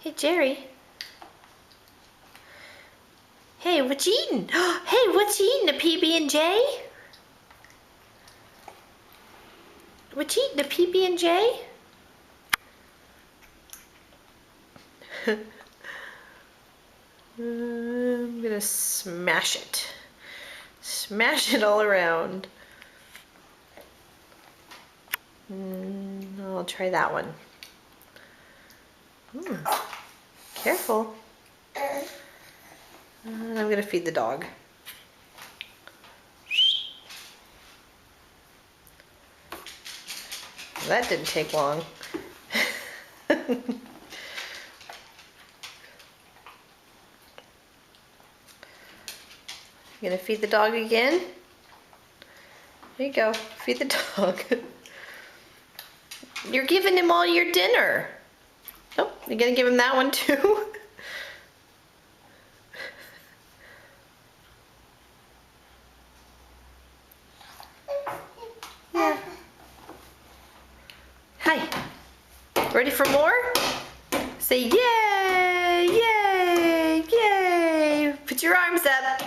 Hey, Jerry. Hey, what you eating? Hey, what you eating? A PB&J? What you eating? A PB&J? I'm gonna smash it. Smash it all around. I'll try that one. Careful. I'm gonna feed the dog. That didn't take long. You gonna feed the dog again? There you go, feed the dog. You're giving him all your dinner. Oh, you're gonna give him that one too? Yeah. Hi. Ready for more? Say yay, yay, yay. Put your arms up.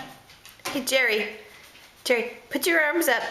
Hey, Jerry. Jerry, put your arms up.